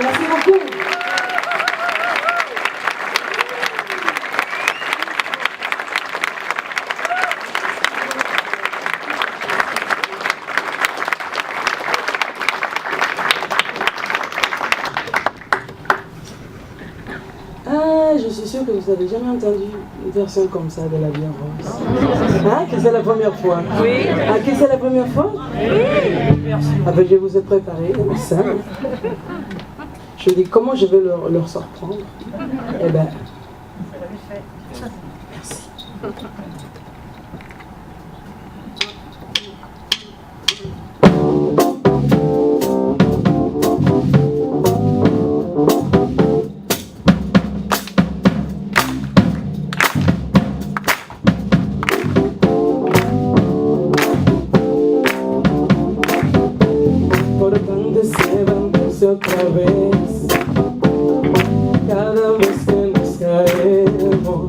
Merci beaucoup. Ah, je suis sûre que vous n'avez jamais entendu une version comme ça de La Vie en Rose. Hein? Que c'est la première fois? Oui. Ah, que c'est la première fois? Oui. Ah ben je vous ai préparé ça. Je dis comment je vais leur surprendre. Eh ben, merci. Otra vez, cada vez que nos caemos,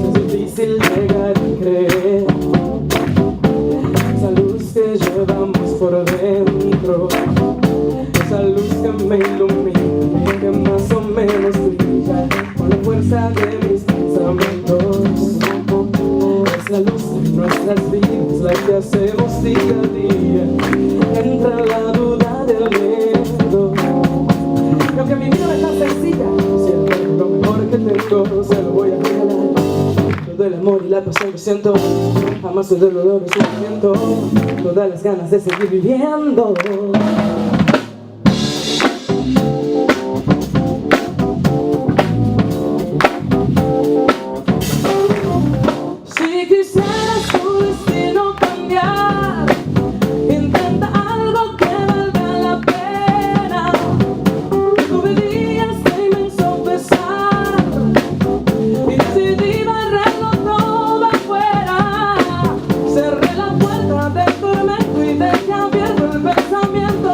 es difícil llegar a creer esa luz que llevamos por dentro, esa luz que me ilumina, que más o menos brilla con la fuerza de mis pensamientos. Es la luz de nuestras vidas, la que hacemos día a día, entre la duda del miedo. Y aunque mi vida es tan sencilla, siempre lo mejor que tengo se lo voy a regalar. Todo el amor y la pasión que siento, jamás el dolor y el sufrimiento, todas las ganas de seguir viviendo. Si quisieras tu destino cambiar, intenta algo que valga la pena. Tú verías de inmenso pesar y decidí barrerlo todo afuera. Cerré la puerta del tormento y dejé abierto el pensamiento.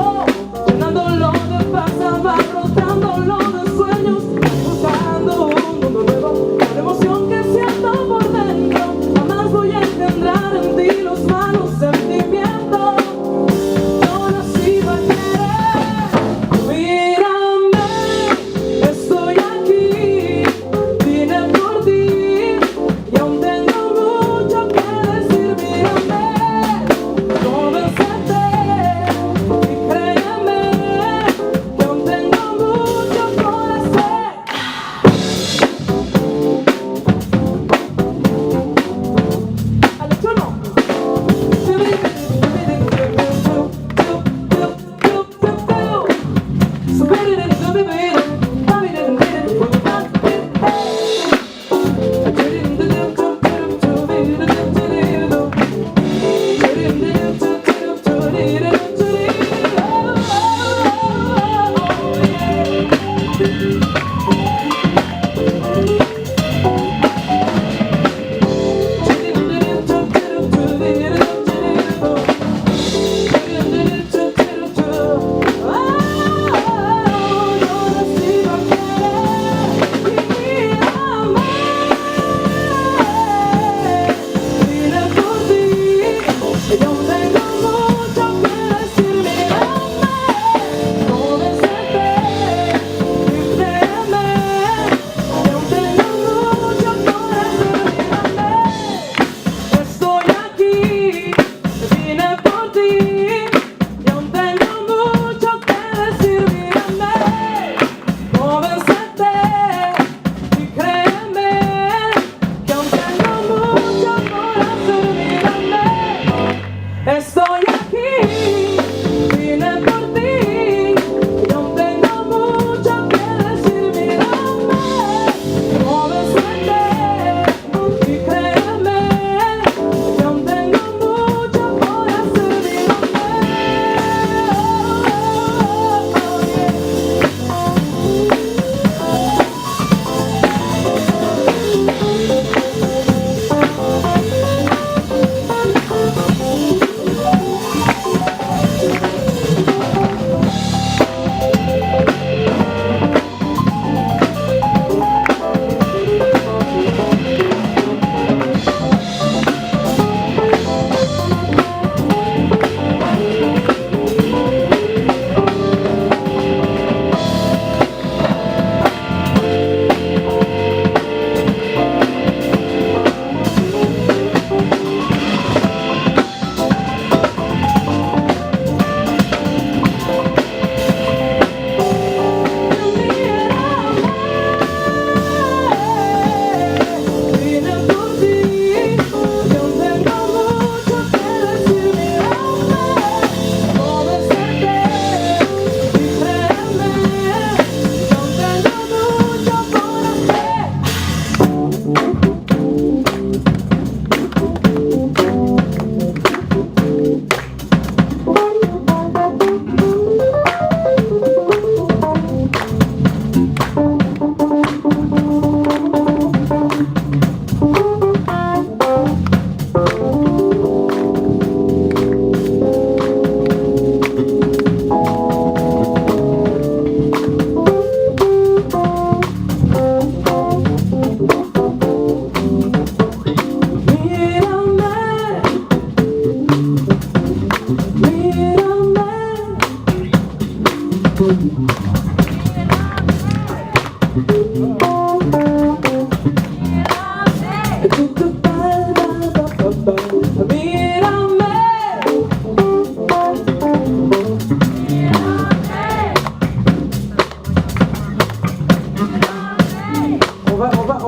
On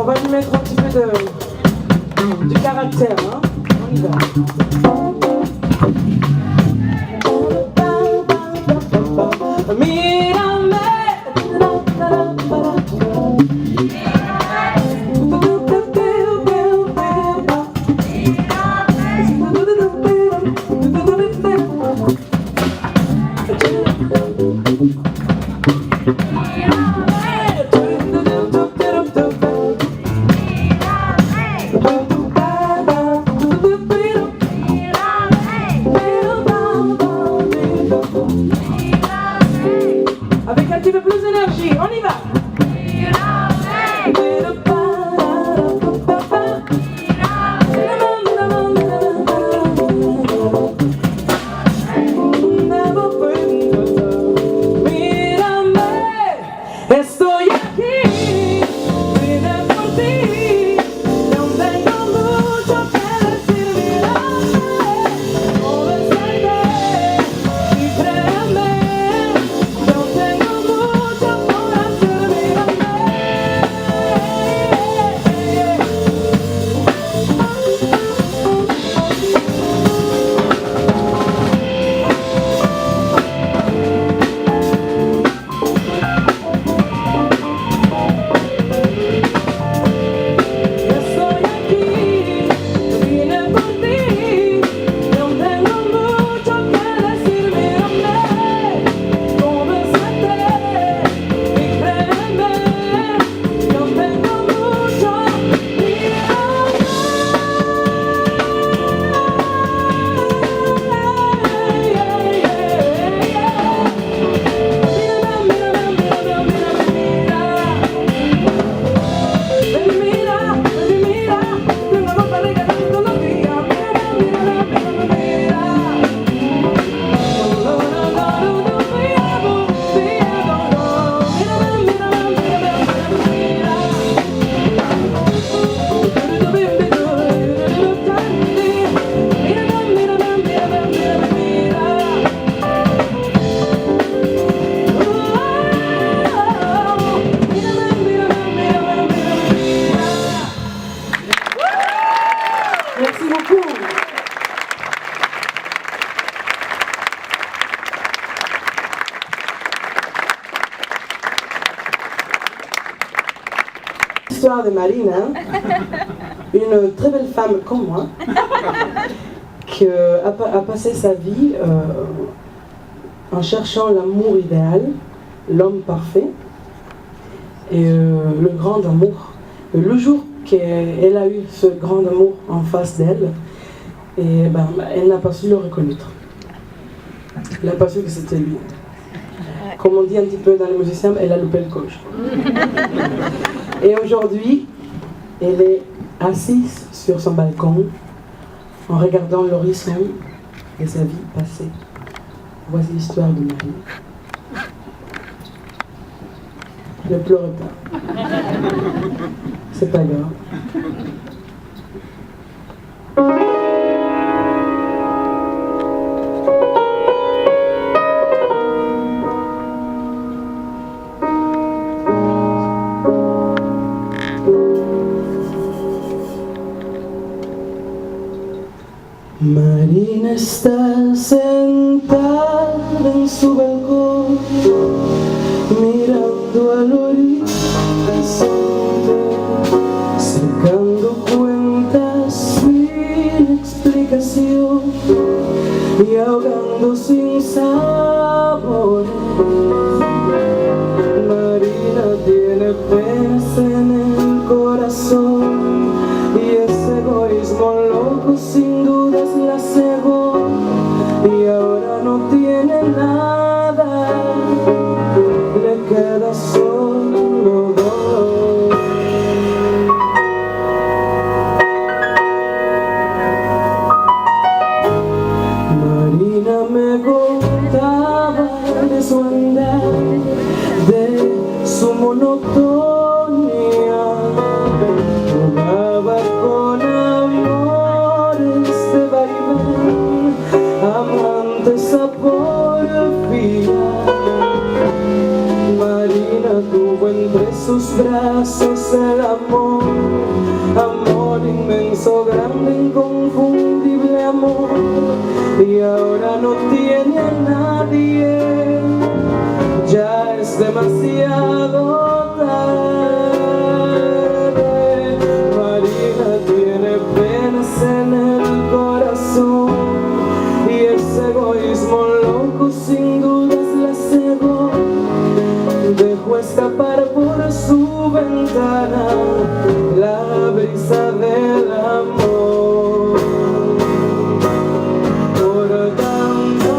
va lui mettre un petit peu du caractère, hein. On y va. Avec un petit peu plus d'énergie, on y va. Estoy aquí, vine por ti, no tengo mucho que decir, mírame, obedece y créeme, no tengo mucho por hacer, mírame. Merci beaucoup. L'histoire de Marina, une très belle femme comme moi, qui a passé sa vie en cherchant l'amour idéal, l'homme parfait, et le grand amour. Le jour qu'elle a eu ce grand amour en face d'elle, et elle n'a pas su le reconnaître. Elle n'a pas su que c'était lui. Comme on dit un petit peu dans les musiciens, elle a loupé le coche. Et aujourd'hui, elle est assise sur son balcon en regardant l'horizon et sa vie passée. Voici l'histoire de Marie. Ne pleurez pas. C'est pas grave. Marina está sentada en su balcón, mirando al horizonte, sacando cuentas sin explicación y ahogando sin sabor. Marina tiene pez en el corazón y ese egoísmo loco sin dudas la cegó y ahora no tiene nada, le queda solo dolor. Marina me contaba monotonía, jugaba con amores de vaivén, amantes a porfía. Marina tuvo entre sus brazos el amor, amor inmenso, grande, inconfundible amor, y ahora no tiene a nadie, ya es demasiado tarde. Marina tiene penas en el corazón y ese egoísmo loco sin dudas la cegó. Dejó escapar por su ventana la brisa del amor. Por tanto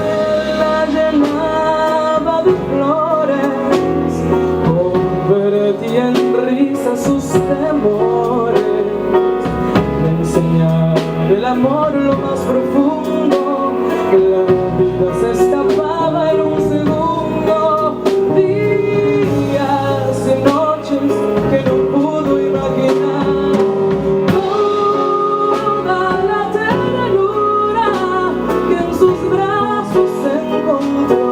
él la llenaba de flores, convertía en risa sus temores. Le enseñaba el amor lo más profundo, la vida se escapaba en un segundo. Días y noches que no pudo imaginar, toda la ternura que en sus brazos se encontró,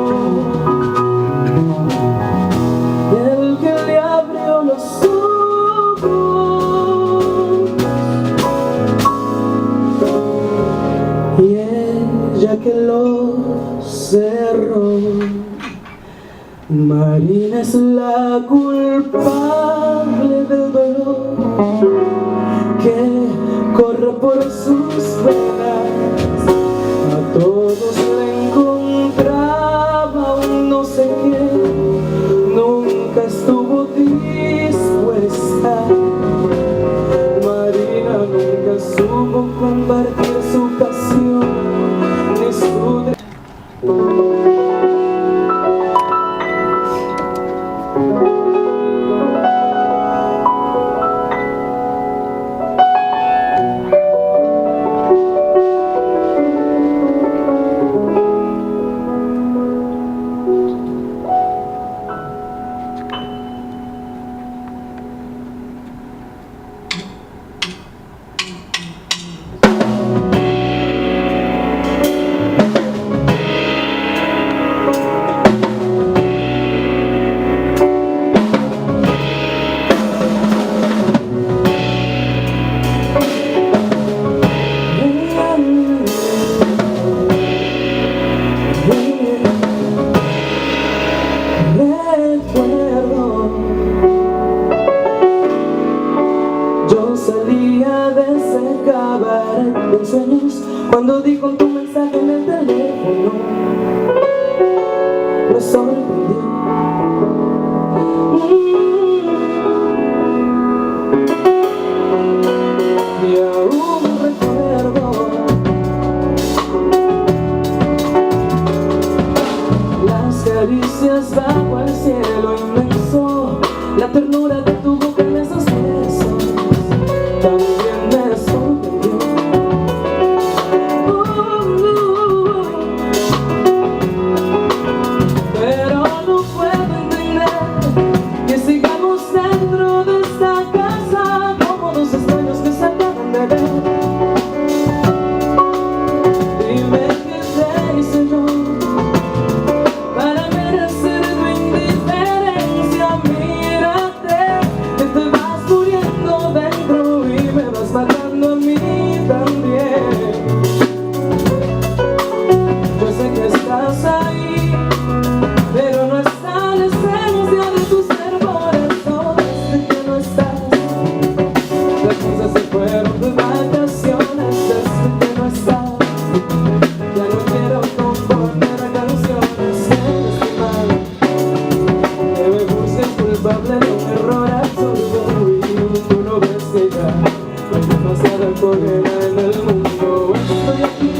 el que le abrió los ojos y ella que los cerró. Marina es la culpable del dolor que corre por sus venas. A todos le encontraba un no sé qué, nunca estuvo dispuesta. Marina nunca supo compartir su pasión ni su de sueños cuando di con tu mensaje en el teléfono. Me sorprendió. Y aún recuerdo las caricias bajo el cielo inmenso, la ternura de tu boca en esos besos. También me sorprendió. Pero no puedo entender que sigamos dentro de esta casa como dos extraños que se acaban de ver. Dime qué te hice yo para merecer tu indiferencia. Mírate, que te vas muriendo dentro y me vas matando a mí también. Yo sé que estás ahí, pero no está la esencia de tu ser. Por eso desde que no estás, las cosas se fueron de vacaciones. Desde que no estás, ya no quiero componer canciones que te estiman, que me busques culpable de un error absurdo. Y tú no ves que ya no hay demasiada cólera en el mundo. Estoy aquí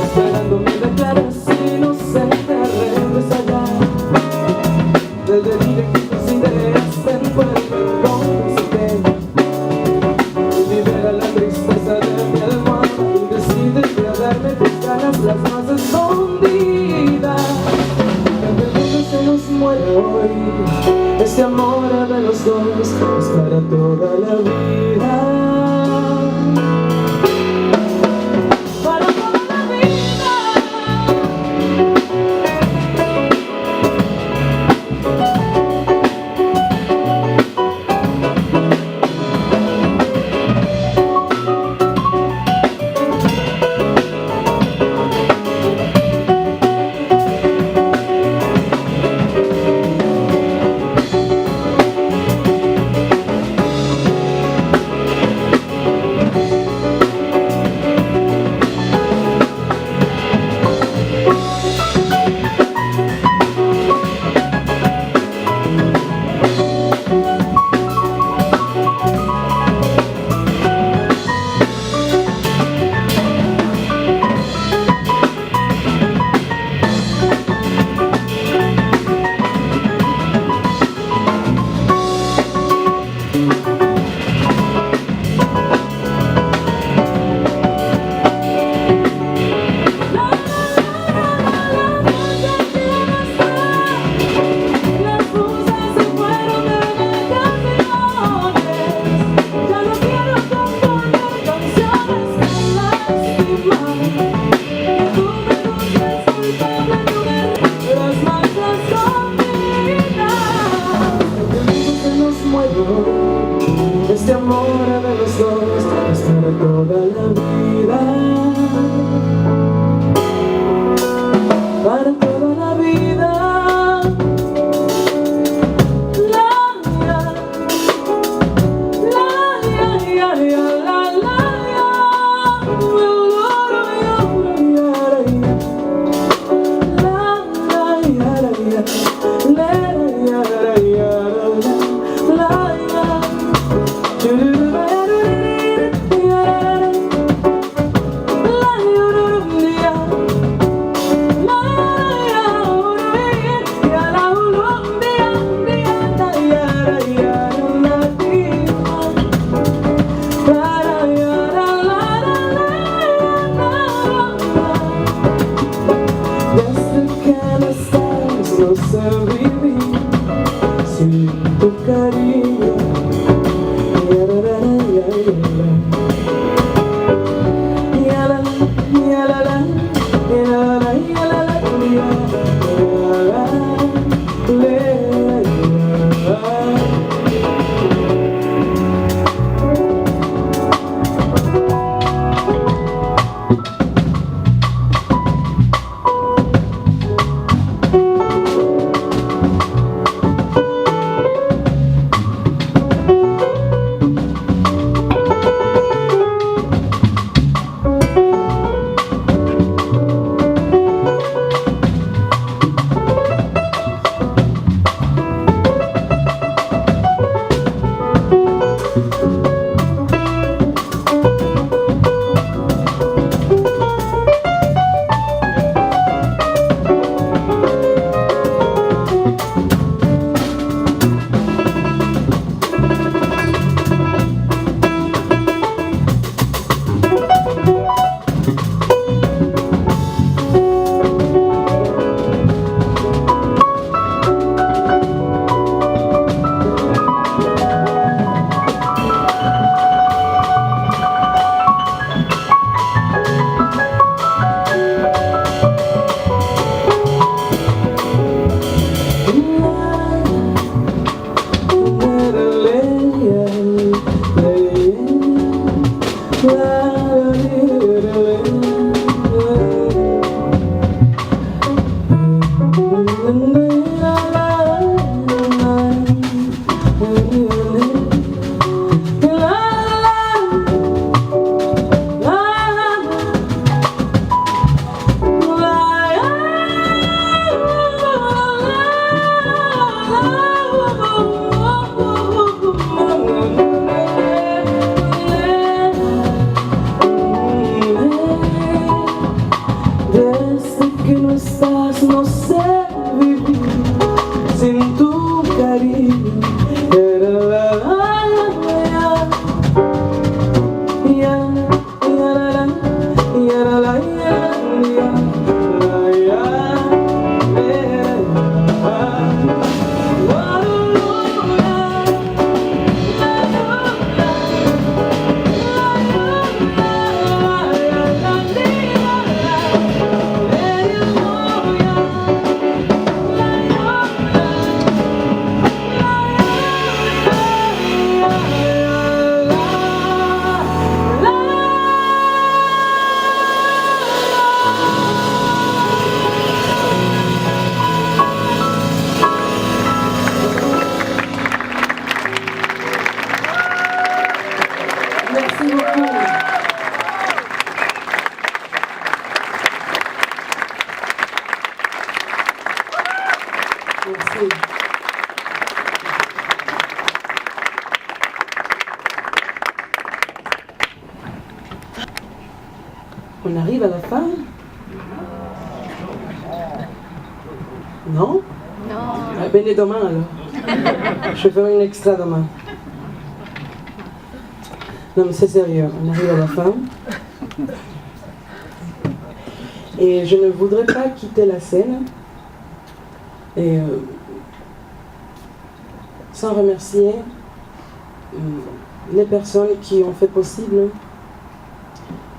esperando mi declaración inocente. Regresa ya del delirio que tus ideas te envuelven. Cómplice, libera la tristeza de mi almohada y decides darme tus ganas las más escondidas. Que el mundo se nos muere hoy. amor de los dos es para toda la vida. Para toda la vida. Este amor de los dos es para toda la vida. Para toda la vida. No sé vivir sin tu cariño. Merci. On arrive à la fin? Non? Non. Ah, ben, demain alors. Je vais faire une extra demain. Non mais c'est sérieux, on arrive à la fin. Et je ne voudrais pas quitter la scène et sans remercier les personnes qui ont fait possible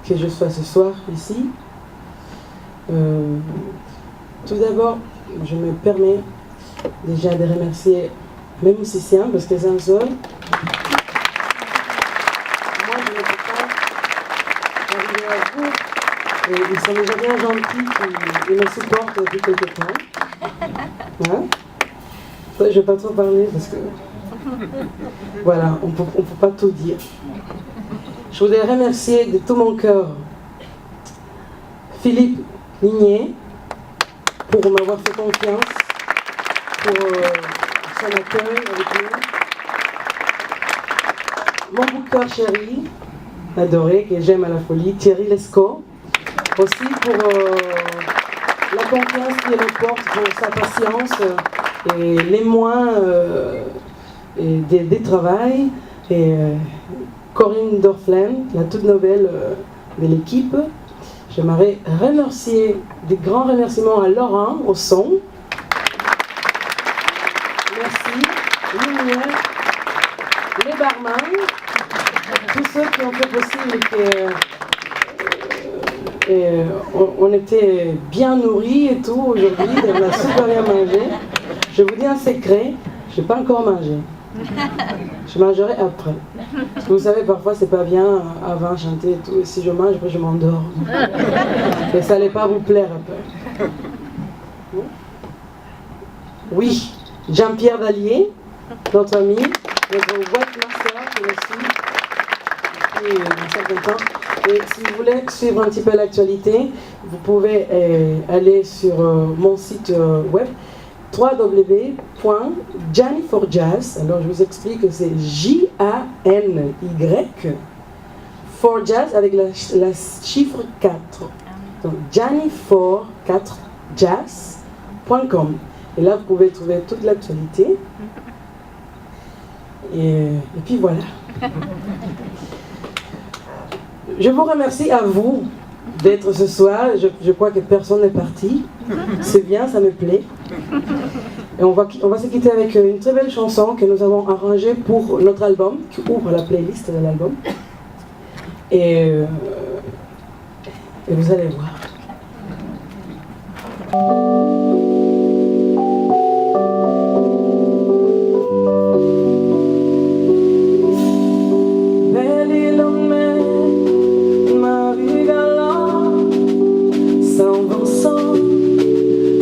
que je sois ce soir ici. Tout d'abord, je me permets déjà de remercier mes musiciens parce que sans eux, moi je ne peux pas arriver à vous. Et ils sont déjà bien gentils, ils me supportent depuis quelque temps. Hein? Je ne vais pas trop parler parce que voilà, on peut pas tout dire. Je voudrais remercier de tout mon cœur Philippe Ligné pour m'avoir fait confiance, pour son accueil avec nous. Mon bouqueur chéri, adoré, que j'aime à la folie, Thierry Lescaut, aussi pour la confiance qu'il me porte, pour sa patience et l'émoi des travails. Et Corinne Dorflen, la toute nouvelle de l'équipe. J'aimerais remercier, des grands remerciements à Laurent au son. Merci. Lumière, les barman, tous ceux qui ont fait possible qu'on était bien nourris et tout aujourd'hui, on a super bien mangé. Je vous dis un secret, je n'ai pas encore mangé. Je mangerai après. Parce que vous savez, parfois c'est pas bien avant chanter et tout. Et si je mange, après je m'endors. Et ça n'allait pas vous plaire après. Oui, Jean-Pierre Dallier, notre ami, notre webmaster qui est aussi depuis un certain temps. Et si vous voulez suivre un petit peu l'actualité, vous pouvez aller sur mon site web www.jany4jazz. Alors je vous explique que c'est Jany for jazz avec la chiffre 4. Donc jany4jazz.com. Et là vous pouvez trouver toute l'actualité. Et puis voilà. Je vous remercie à vous d'être ce soir. Je crois que personne n'est parti. C'est bien, ça me plaît. Et on va se quitter avec une très belle chanson que nous avons arrangée pour notre album, qui ouvre la playlist de l'album. Et vous allez voir.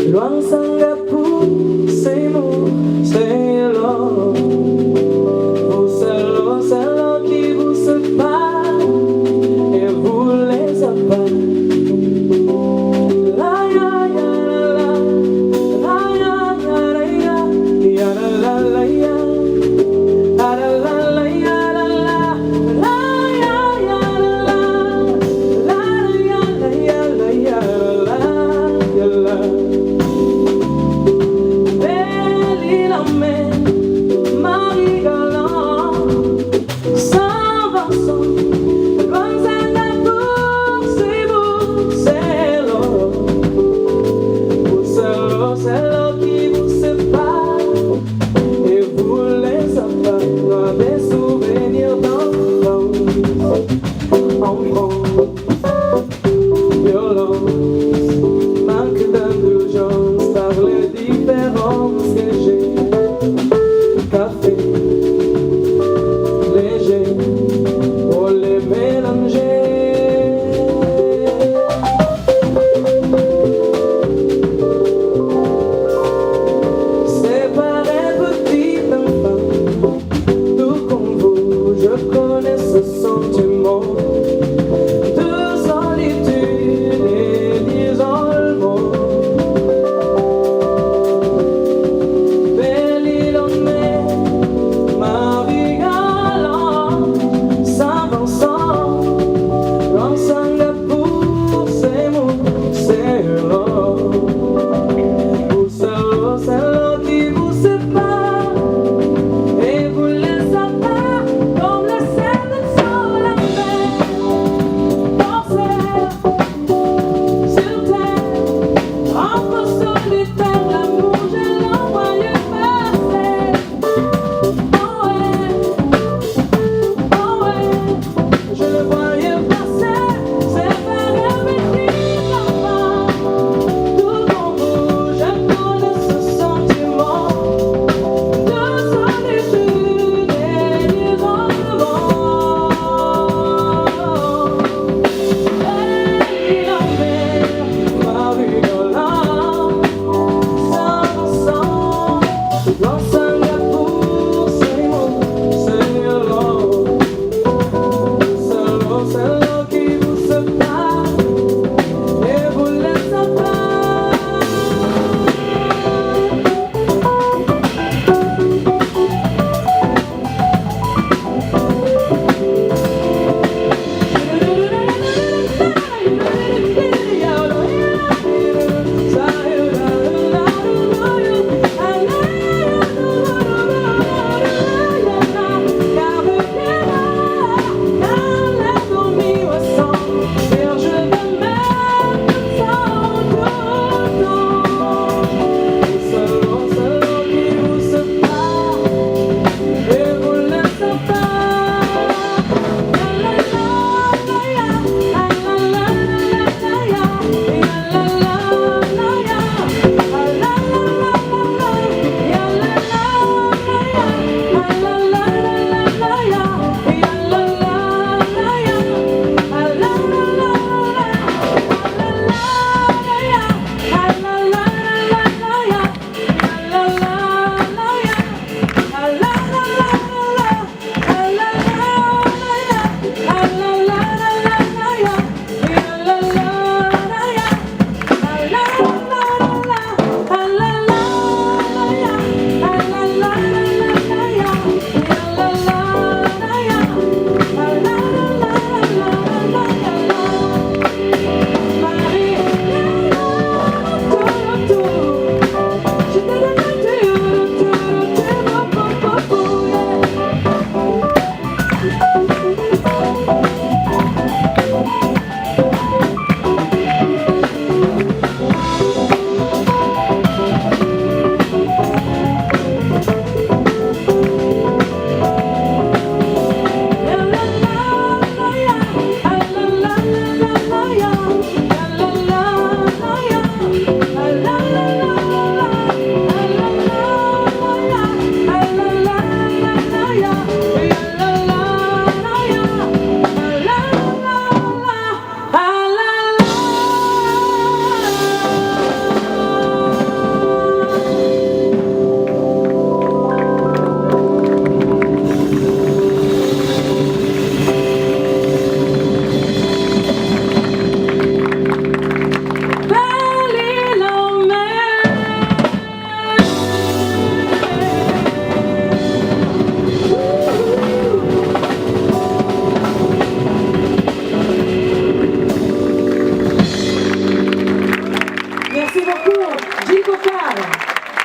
Loin Singapour, c'est nous, c'est l'eau. C'est l'eau qui vous sépare et vous les appare. La ya ya la la ya ya la ya ya la la ya la la la ya la la la ya ya la la ya la ya la ya la ya la. Non sangre pour ces mots, Seigneur. C'est l'eau qui vous sépare et vous laisse en paix.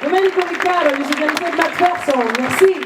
Domenico Riccardo, gli organizzatori McPherson, merci.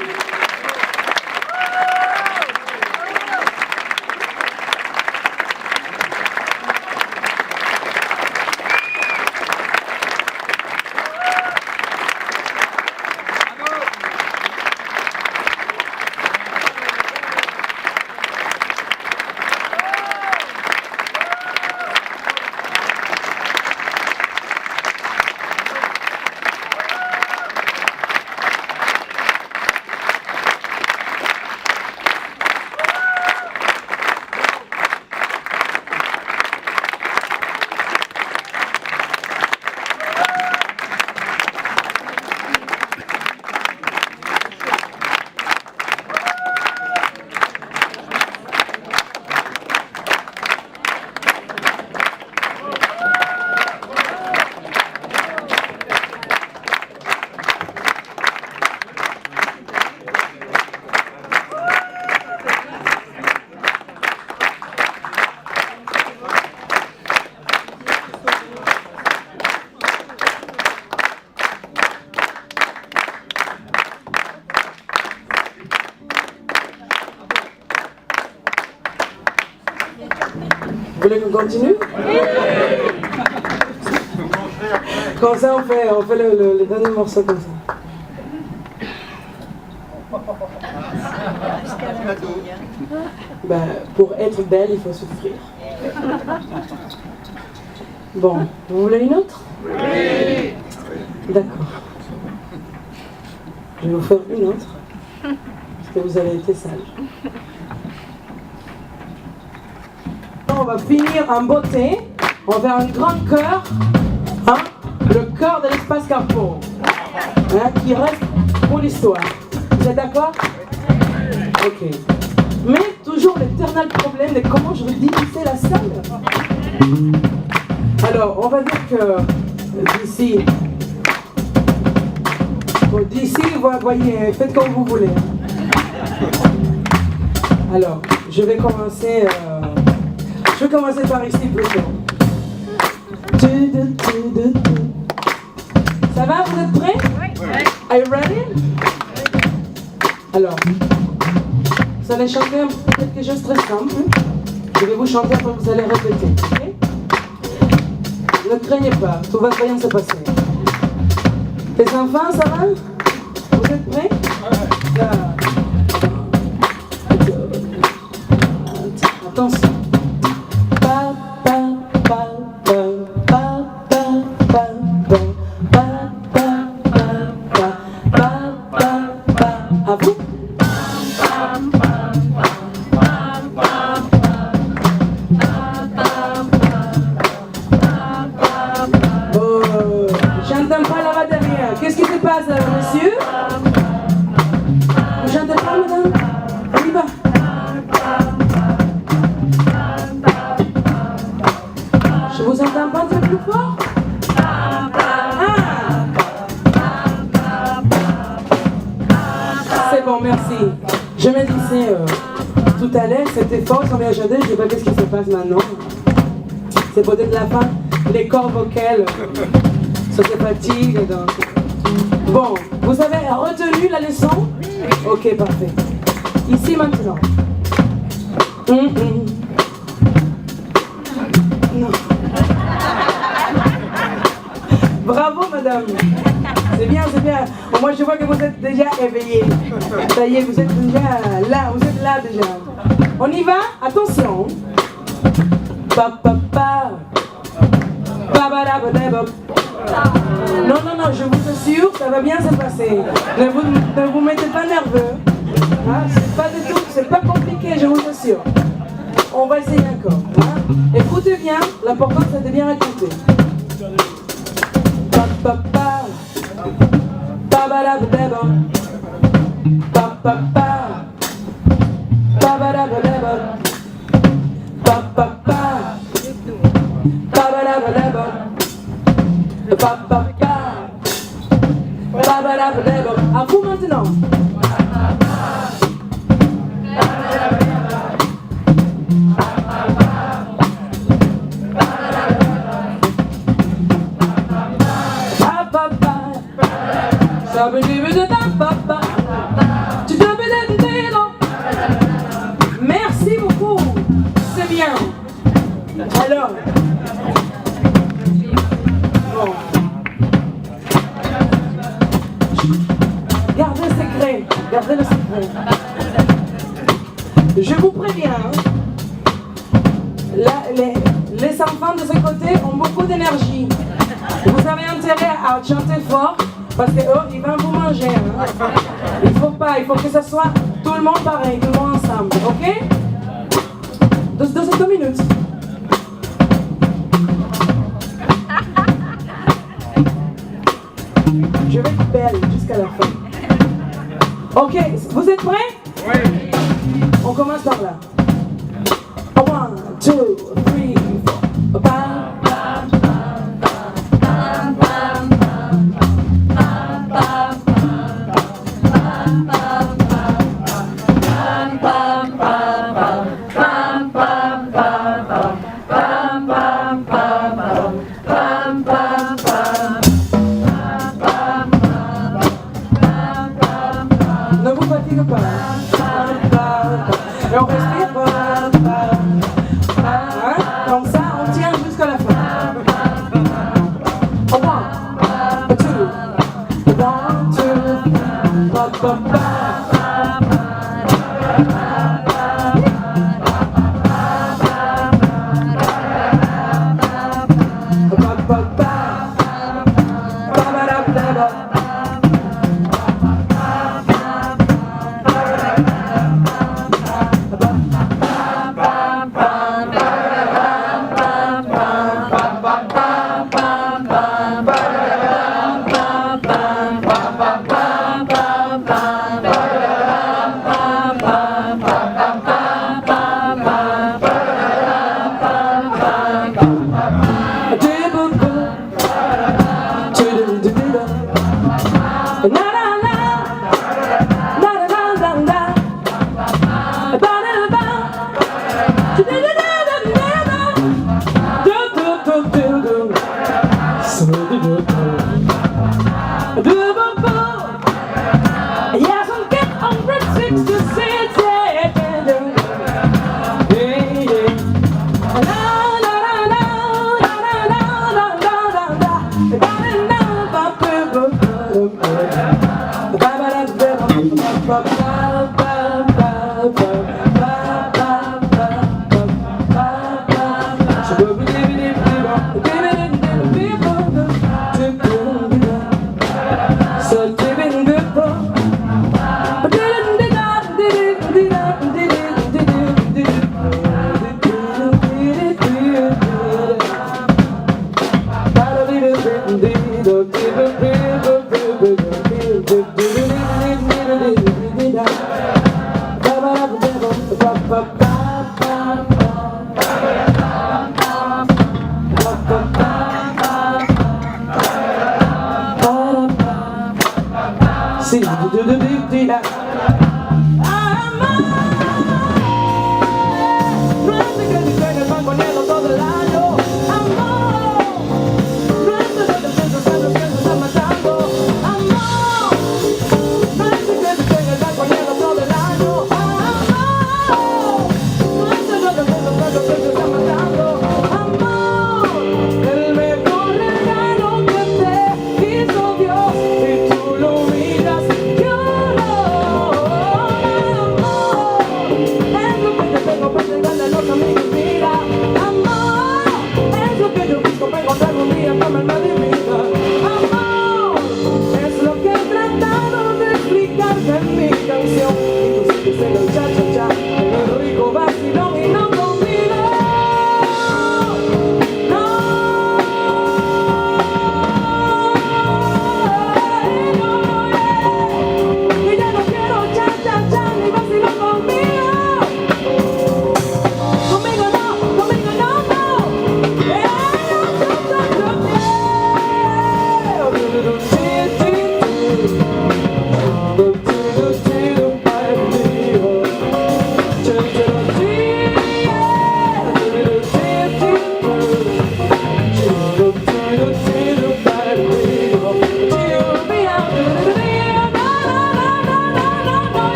Vous voulez qu'on continue? Comme ça, on fait le dernier morceau comme ça. Ben, pour être belle, il faut souffrir. Bon, vous voulez une autre? Oui. D'accord. Je vais vous faire une autre, parce que vous avez été sage. On va finir en beauté. On va faire un grand chœur, hein? Le chœur de l'espace Carrefour. hein, qui reste pour l'histoire. Vous êtes d'accord? Ok. Mais toujours l'éternel problème de comment je vais diviser la salle. Alors, on va dire que d'ici, vous voyez, faites comme vous voulez. Alors, je vais commencer par ici plutôt. Ça va, vous êtes prêts? Oui. Are you ready? Alors, vous allez chanter quelque chose de très simple. Je vais vous chanter, après vous allez répéter. Okay? Ne craignez pas, tout va bien se passer. Les enfants, ça va? Vous êtes prêts? Là. Attention. À vous? J'entends pas là-bas derrière. Qu'est-ce qui se passe, monsieur? Vous chantez pas, madame? On y va. Je vous entends pas un peu plus fort? C'est bon, merci. Je me disais tout à l'heure, c'était fort sur mes agendas, je ne sais pas qu'est-ce qui se passe maintenant. C'est peut-être la fin, les cordes vocales se fatiguent. Donc. Bon, vous avez retenu la leçon? Ok, parfait. Ici maintenant. Non. Bravo, madame. C'est bien, c'est bien. Moi, je vois que vous êtes déjà éveillé. Ça y est, vous êtes déjà là, vous êtes là déjà. On y va? Attention. Non, non, non, je vous assure, ça va bien se passer. Ne vous mettez pas nerveux. Hein? C'est pas du tout, c'est pas compliqué, je vous assure. On va essayer encore. Hein? Écoutez bien, l'important c'est de bien raconter. À vous maintenant. Merci beaucoup. C'est bien. Alors. Bon. Gardez le secret. Gardez le secret. Je vous préviens. Les enfants de ce côté ont beaucoup d'énergie. Vous avez intérêt à chanter fort. Parce que ils vont vous manger. Hein. Il faut que ce soit tout le monde pareil, tout le monde ensemble. Ok? 2 minutes. Je vais être belle jusqu'à la fin. Ok, vous êtes prêts? Oui. On commence par là. 1, 2, 3, 4. Ne vous fatiguez pas. Et on respire. Hein? Comme ça, on tient jusqu'à la fin. 1, 2, 1, 2, Bye. Na na na, na na na na na, ba na ba, do do do do do do do, so do do do, do do do. Yes, I'm getting 166. See, do do do do do that.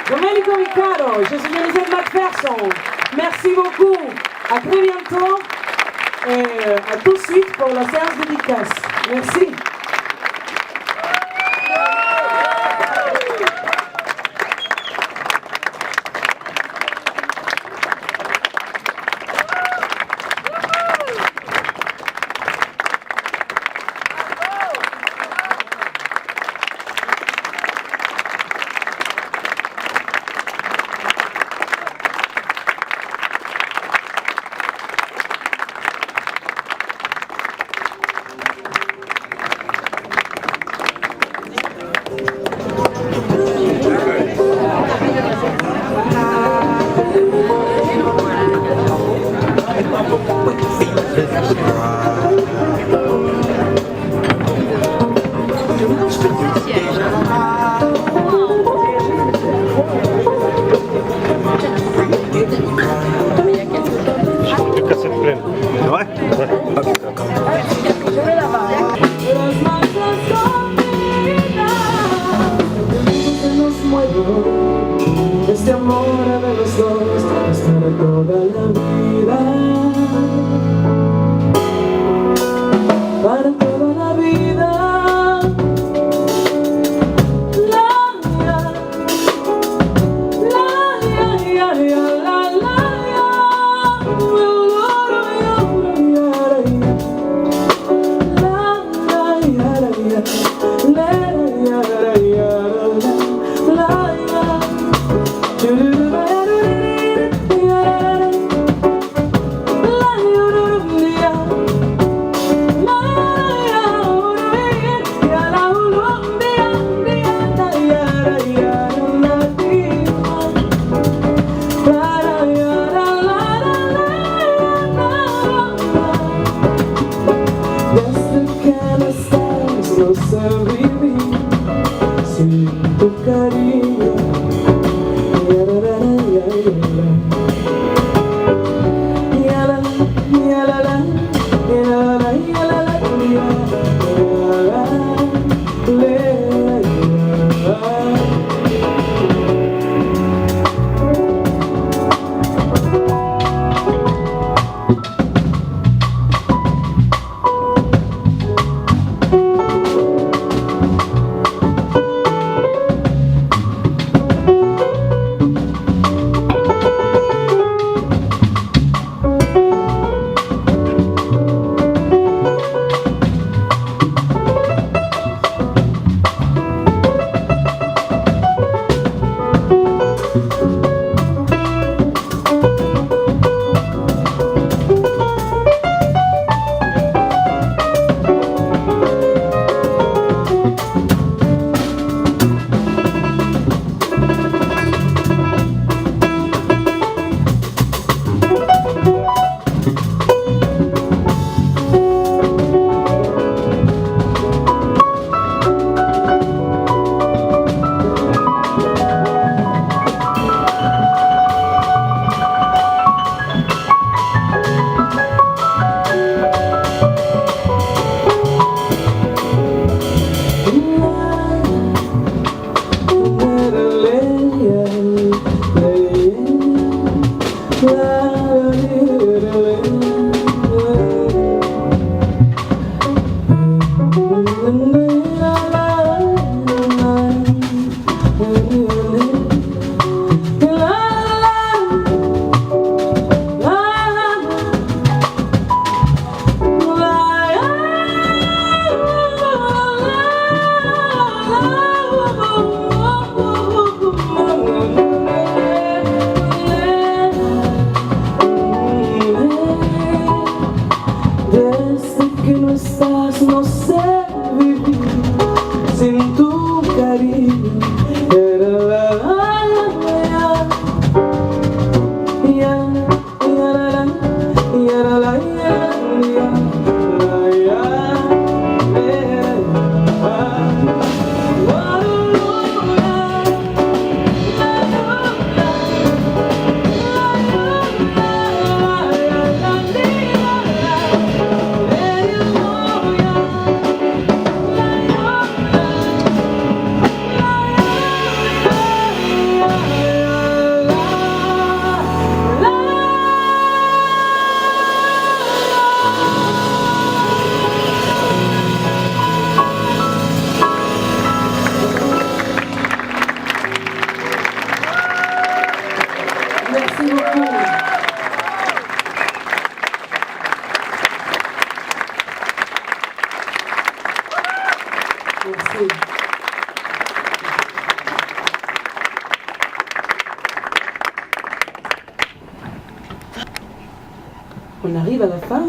Domenico Riccardo, je suis Elisabeth McPherson. Merci beaucoup. À très bientôt et à tout de suite pour la séance dédicace. Merci. Este amor de los dos es para toda la vida, para toda la vida. no sé vivir sin tu cariño. Desde que no estás, no sé vivir sin tu cariño. Merci beaucoup. Merci. On arrive à la fin?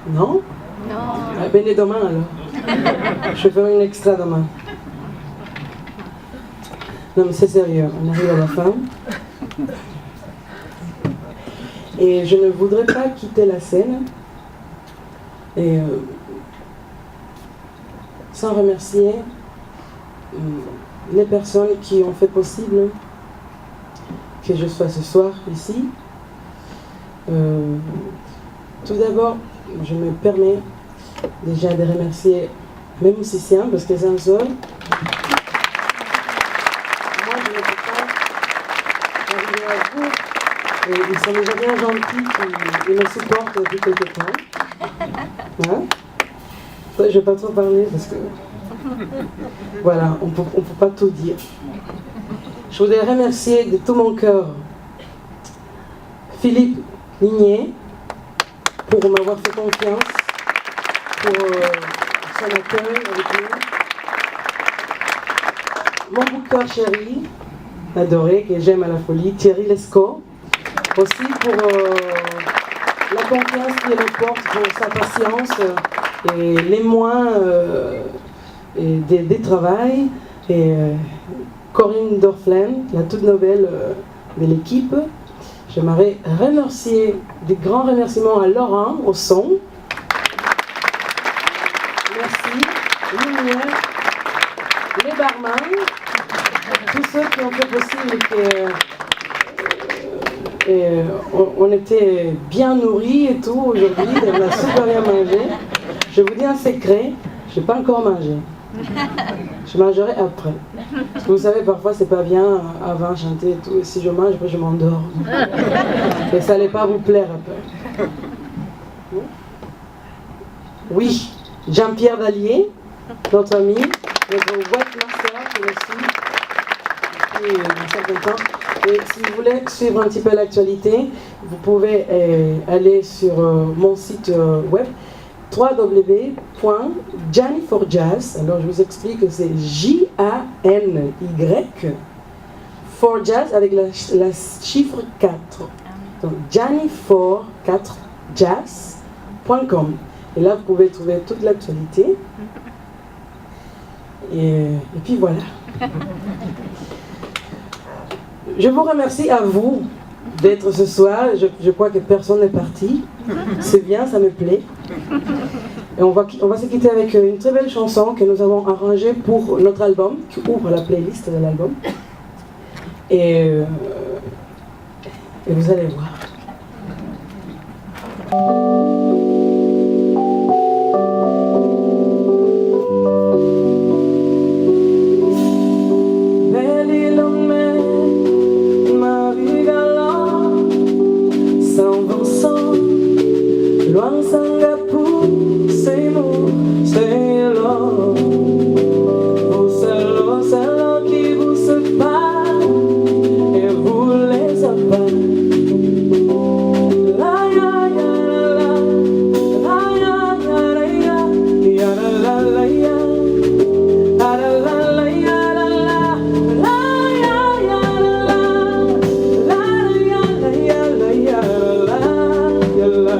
Non? Non. Venez demain alors. Je ferai une extra demain. Non mais c'est sérieux, on arrive à la fin. Et je ne voudrais pas quitter la scène et sans remercier les personnes qui ont fait possible que je sois ce soir ici. Tout d'abord, je me permets déjà de remercier mes musiciens parce que sans eux, moi je ne peux pas arriver à vous. Et ils sont déjà bien gentils, ils me supportent depuis quelque temps. Hein? Je ne vais pas trop parler parce que voilà, on peut pas tout dire. Je voudrais remercier de tout mon cœur Philippe Ligné pour m'avoir fait confiance, pour son accueil avec nous. Mon booker chéri, adoré, que j'aime à la folie, Thierry Lescaut, aussi pour la confiance qu'il me porte, pour sa patience et les mois des travail. Et Corinne Dorflen, la toute nouvelle de l'équipe. J'aimerais remercier, des grands remerciements à Laurent, au son. lumière, les barman, tous ceux qui ont fait possible on était bien nourris et tout aujourd'hui, on a super bien mangé. Je vous dis un secret, je n'ai pas encore mangé. Je mangerai après. Parce que vous savez, parfois c'est pas bien avant chanter et tout. Et si je mange, après je m'endors. Et ça n'allait pas vous plaire après. Oui, Jean-Pierre Dallier, notre ami, notre webmaster qui est aussi depuis un certain temps. Et si vous voulez suivre un petit peu l'actualité, vous pouvez aller sur mon site web www.jany4jazz. Alors je vous explique que c'est Jany for jazz avec la chiffre 4. Donc jany4jazz.com. Et là vous pouvez trouver toute l'actualité. Et puis voilà. Je vous remercie à vous d'être ce soir. Je crois que personne n'est parti. C'est bien, ça me plaît. Et on va se quitter avec une très belle chanson que nous avons arrangée pour notre album, qui ouvre la playlist de l'album. Et vous allez voir. Loin Singapour, c'est nous, c'est l'eau. C'est l'eau qui vous sépare et vous les appelle. La ya ya la la ya ya la ya la la ya la la la ya la la ya ya la ya la ya la.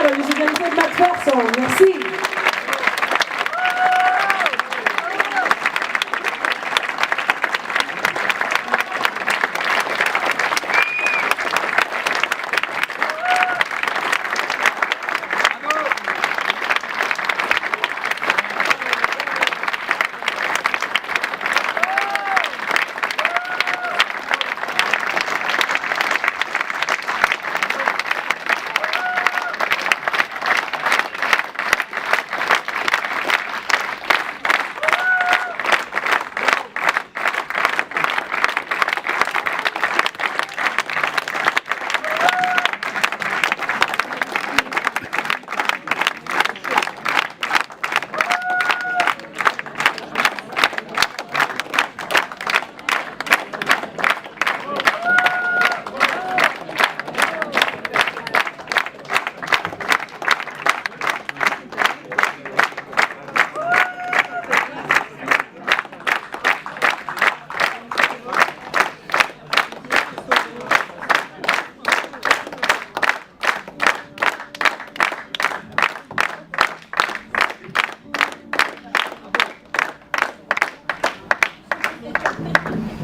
Claro, yo soy Jennifer McPherson. Merci.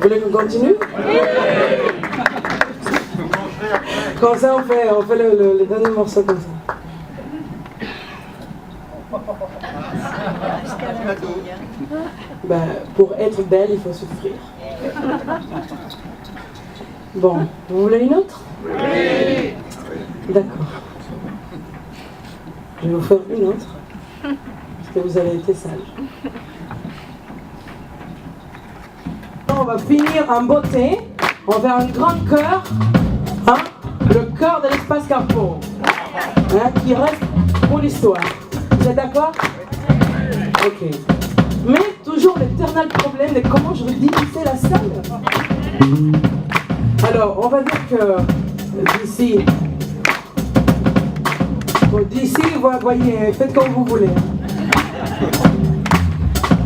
Vous voulez qu'on continue? Comme ça, on fait le dernier morceau comme ça. Ben, pour être belle, il faut souffrir. Bon, vous voulez une autre? Oui. D'accord. Je vais vous faire une autre, parce que vous avez été sage. On va finir en beauté. On va faire un grand chœur, hein, le chœur de l'espace Carrefour, hein, qui reste pour l'histoire. Vous êtes d'accord? Ok. Mais toujours l'éternel problème de comment je vais diviser la salle. Alors, on va dire que d'ici, vous voyez, faites comme vous voulez.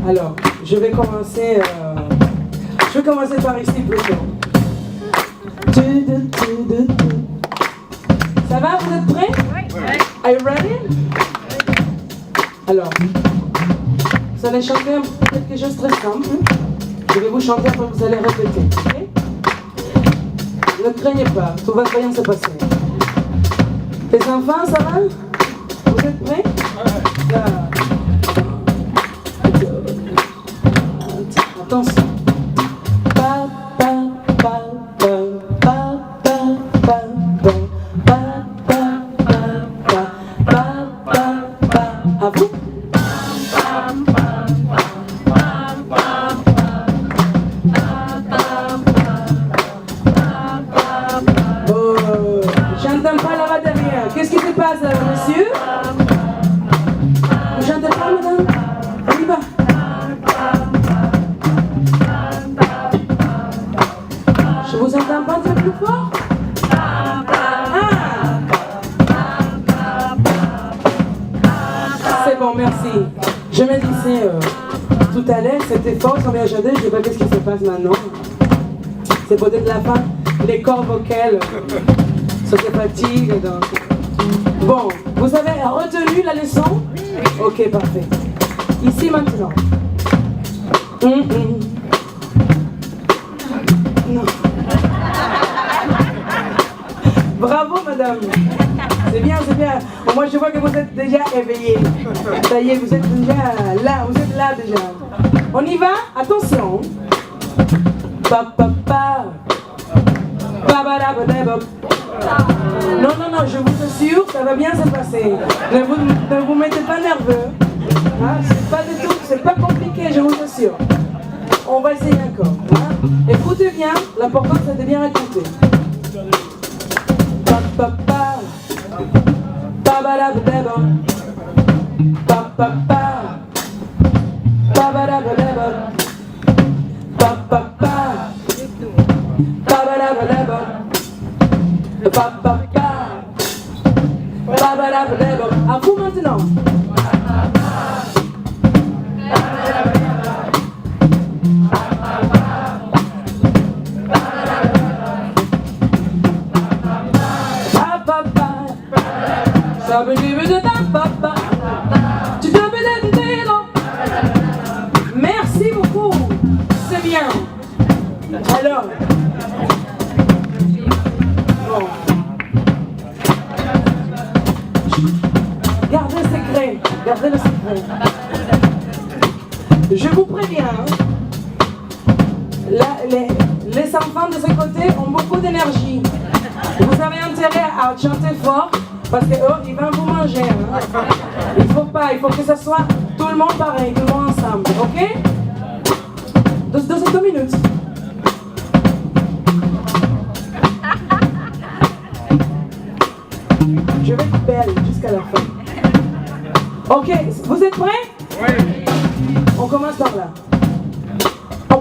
Alors, je vais commencer par ici plutôt. Ça va, vous êtes prêts? Oui. Are you ready? Alors, vous allez chanter quelque chose de très simple. Je vais vous chanter après vous allez répéter. Okay? Ne craignez pas, tout va bien se passer. Les enfants, ça va? Vous êtes prêts? Attention. À vous? J'entends pas là-bas derrière. Qu'est-ce qui se passe, monsieur? Vous chantez pas, madame? On y va. Je vous entends pas un peu plus fort? C'est bon, merci. Je me disais tout à l'heure, c'était fort, ça m'a ajouté, je ne sais pas qu'est-ce qui se passe maintenant. C'est peut-être la fin, les cordes vocales, ça se fatigue. Donc. Bon, vous avez retenu la leçon? Ok, parfait. Ici maintenant. Non. Bravo, madame. C'est bien, c'est bien. Moi, je vois que vous êtes déjà éveillé. Ça y est, vous êtes déjà là, vous êtes là déjà. On y va? Attention. Non, je vous assure, ça va bien se passer. Ne vous mettez pas nerveux. Hein? C'est pas compliqué, je vous assure. On va essayer encore. Hein? Écoutez bien, l'important c'est de bien écouter. À vous maintenant. Ça veut Merci beaucoup. C'est bien. Alors. Bon. Gardez le secret. Gardez le secret. Je vous préviens. Les enfants de ce côté ont beaucoup d'énergie. Vous avez intérêt à chanter fort parce que eux, ils vont vous manger. Hein. Il faut que ce soit tout le monde pareil, tout le monde ensemble, ok? Deux minutes. Je vais être belle jusqu'à la fin. Ok, vous êtes prêts? Oui. On commence par là. 1,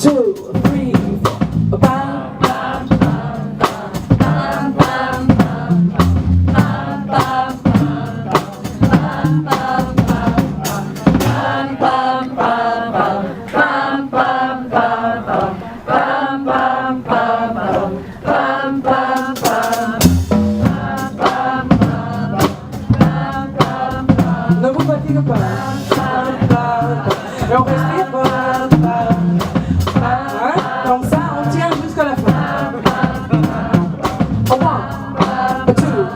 2, 3, 4. Ne vous fatiguez pas. Et on respire. Hein? Comme ça, on tient jusqu'à la fin. 1, 2, 1, 2,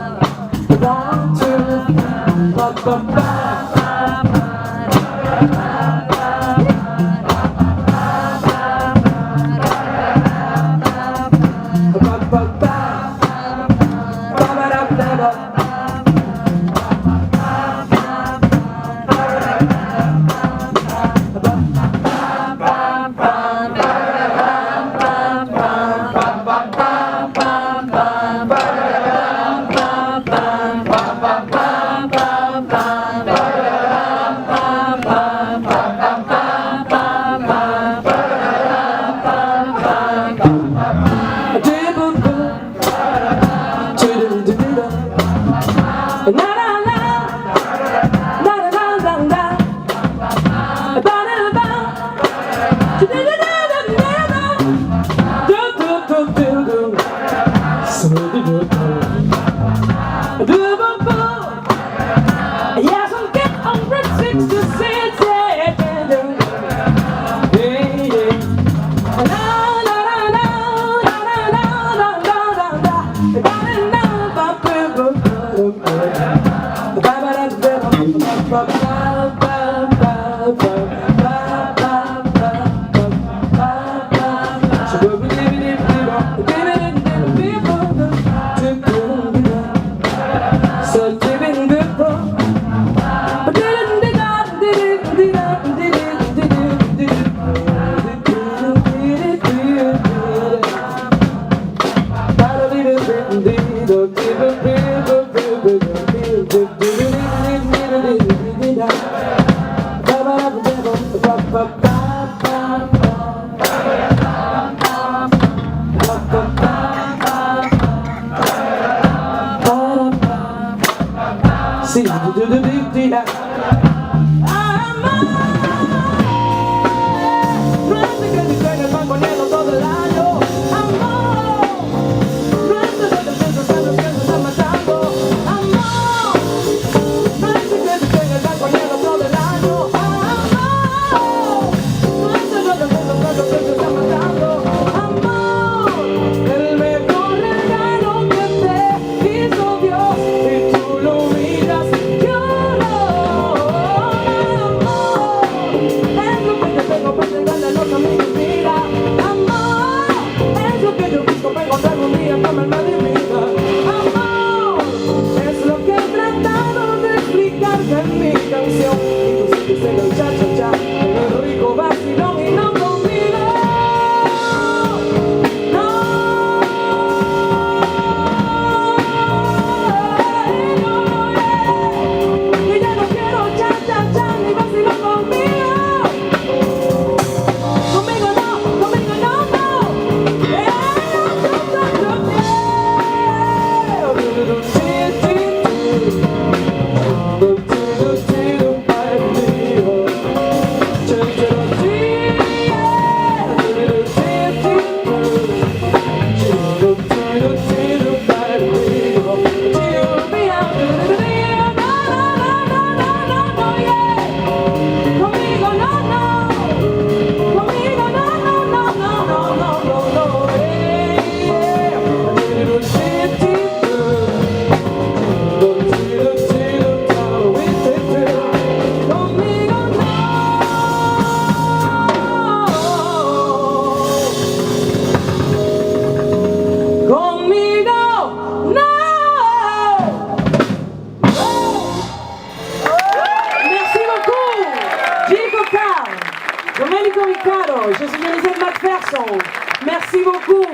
son. Merci beaucoup.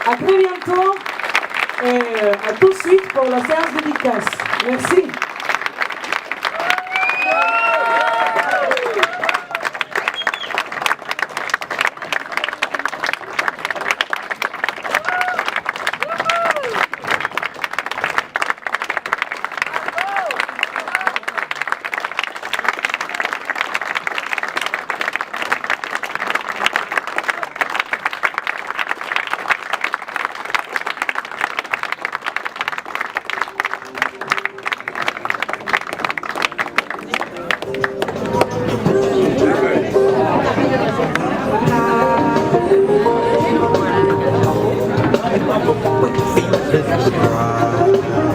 À très bientôt. Et à tout de suite pour la séance dédicace. Merci. With the feet,